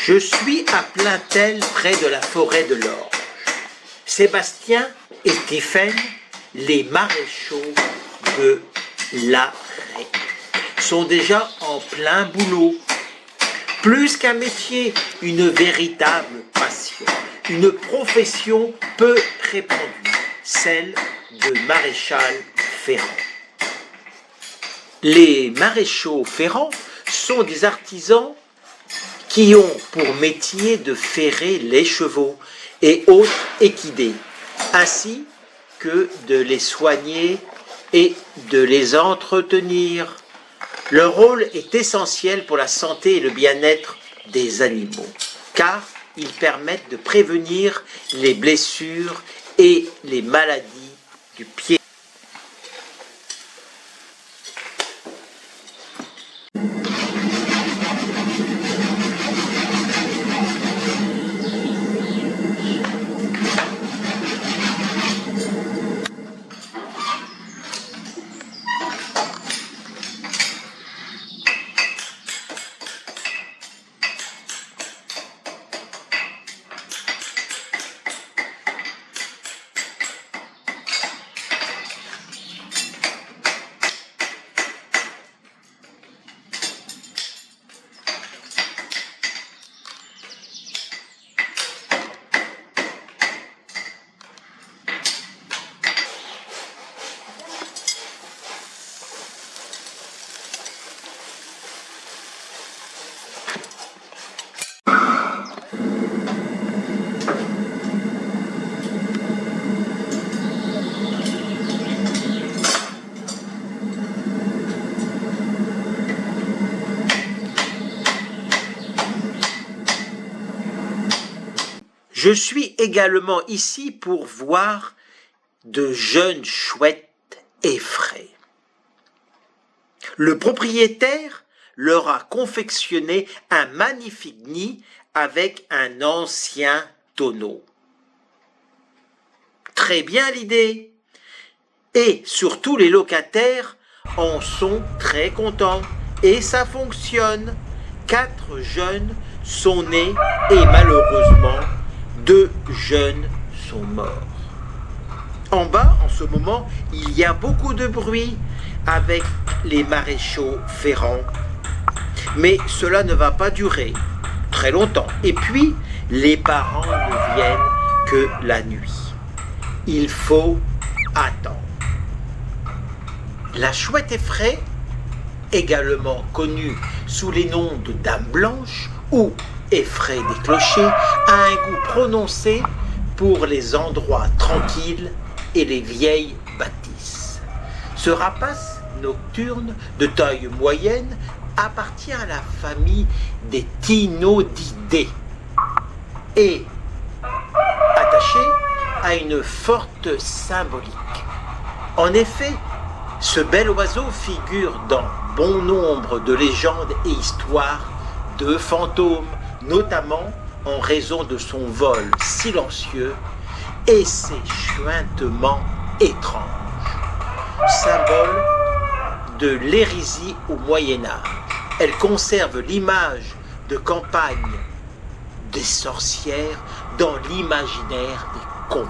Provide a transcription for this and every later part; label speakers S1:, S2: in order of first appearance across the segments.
S1: Je suis à Plaintel, près de la forêt de l'Orge. Sébastien et Tiphaine, les maréchaux de la Ré, sont déjà en plein boulot. Plus qu'un métier, une véritable passion, une profession peu répandue, celle de maréchal ferrant. Les maréchaux ferrants sont des artisans qui ont pour métier de ferrer les chevaux et autres équidés, ainsi que de les soigner et de les entretenir. Leur rôle est essentiel pour la santé et le bien-être des animaux, car ils permettent de prévenir les blessures et les maladies du pied. Je suis également ici pour voir de jeunes chouettes effraies. Le propriétaire leur a confectionné un magnifique nid avec un ancien tonneau. Très bien l'idée. Et surtout les locataires en sont très contents. Et ça fonctionne. 4 jeunes sont nés et malheureusement 2 jeunes sont morts. En bas, en ce moment, il y a beaucoup de bruit avec les maréchaux ferrants. Mais cela ne va pas durer très longtemps. Et puis, les parents ne viennent que la nuit. Il faut attendre. La chouette effraie, également connue sous les noms de Dame Blanche ou Effraie des clochers, a un goût prononcé pour les endroits tranquilles et les vieilles bâtisses. Ce rapace nocturne de taille moyenne appartient à la famille des Tynodidés et attaché à une forte symbolique. En effet, ce bel oiseau figure dans bon nombre de légendes et histoires de fantômes, notamment en raison de son vol silencieux et ses chuintements étranges, symbole de l'hérésie au Moyen-Âge. Elle conserve l'image de campagne des sorcières dans l'imaginaire des contes.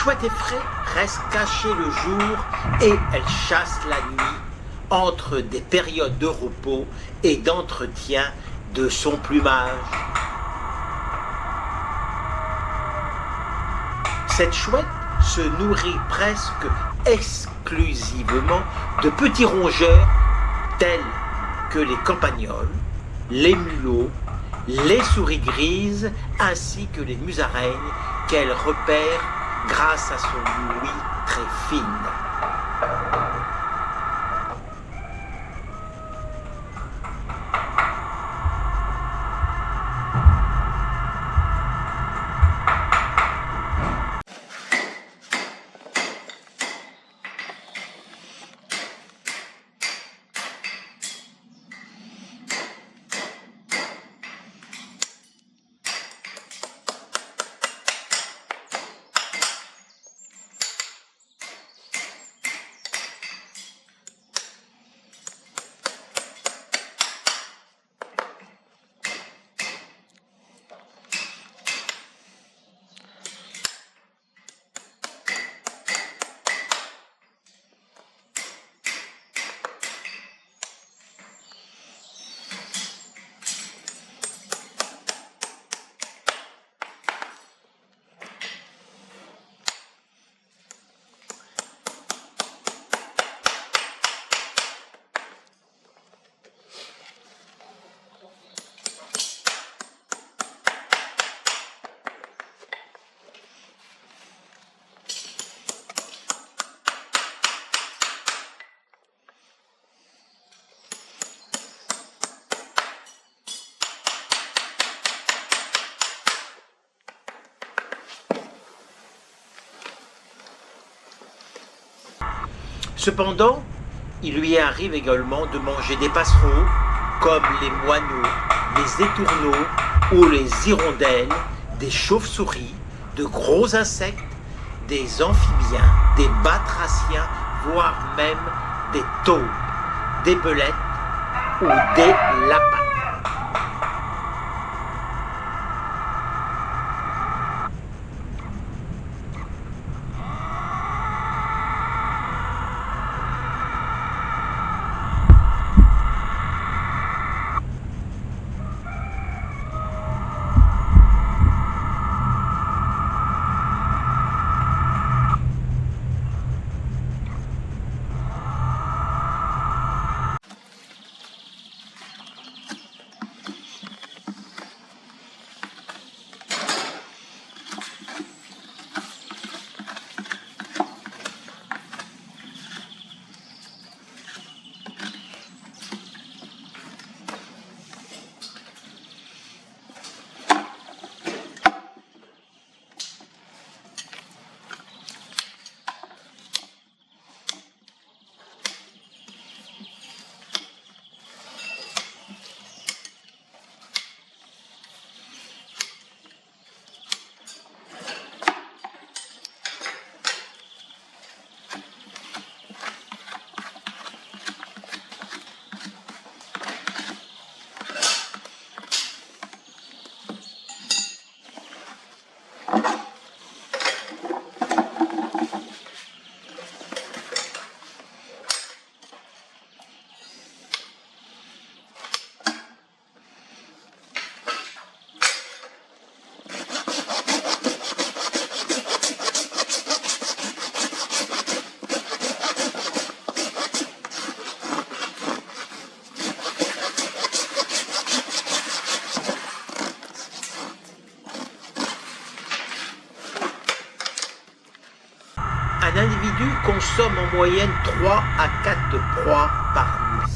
S1: chouette effraie reste cachée le jour et elle chasse la nuit entre des périodes de repos et d'entretien de son plumage. Cette chouette se nourrit presque exclusivement de petits rongeurs tels que les campagnols, les mulots, les souris grises ainsi que les musaraignes qu'elle repère grâce à son ouïe très fine. Cependant, il lui arrive également de manger des passereaux comme les moineaux, les étourneaux ou les hirondelles, des chauves-souris, de gros insectes, des amphibiens, des batraciens, voire même des taupes, des belettes ou des lapins. Un individu consomme en moyenne 3 à 4 proies par nuit.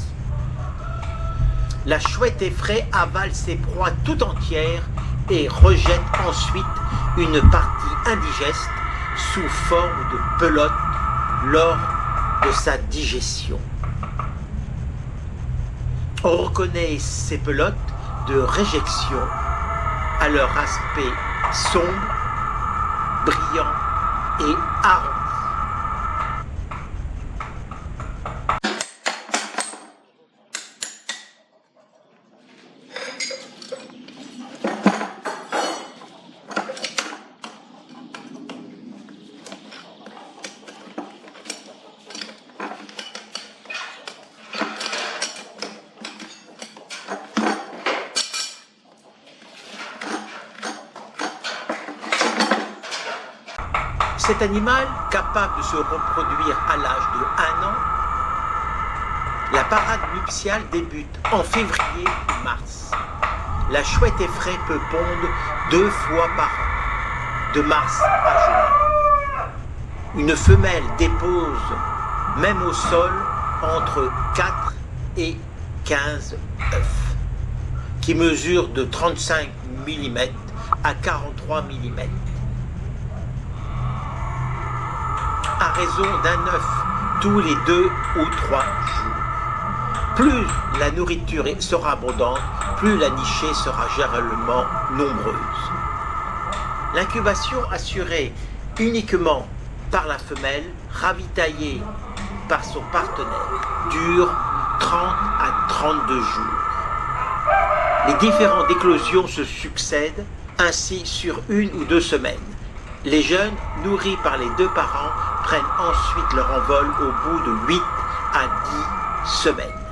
S1: La chouette effraie avale ses proies tout entières et rejette ensuite une partie indigeste sous forme de pelote lors de sa digestion. On reconnaît ces pelotes de réjection à leur aspect sombre, brillant et arrondi. Cet animal, capable de se reproduire à l'âge de 1 an, la parade nuptiale débute en février ou mars. La chouette effraie peut pondre 2 fois par an, de mars à juin. Une femelle dépose, même au sol, entre 4 et 15 œufs, qui mesurent de 35 mm à 43 mm. À raison d'un œuf tous les 2 ou 3 jours. Plus la nourriture sera abondante, plus la nichée sera généralement nombreuse. L'incubation assurée uniquement par la femelle, ravitaillée par son partenaire, dure 30 à 32 jours. Les différentes éclosions se succèdent ainsi sur 1 ou 2 semaines. Les jeunes, nourris par les 2 parents, prennent ensuite leur envol au bout de 8 à 10 semaines.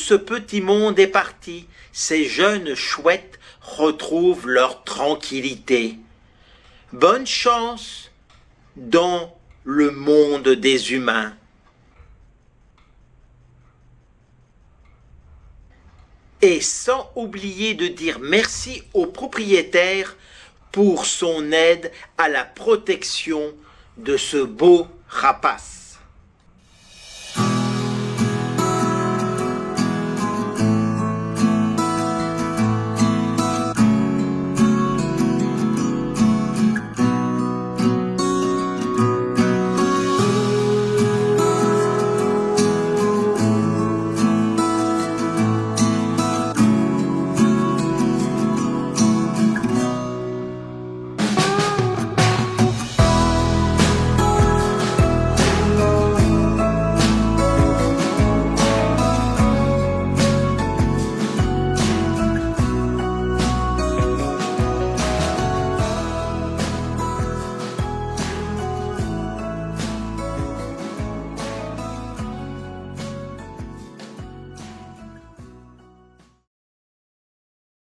S1: ce petit monde est parti, ces jeunes chouettes retrouvent leur tranquillité. Bonne chance dans le monde des humains. Et sans oublier de dire merci au propriétaire pour son aide à la protection de ce beau rapace.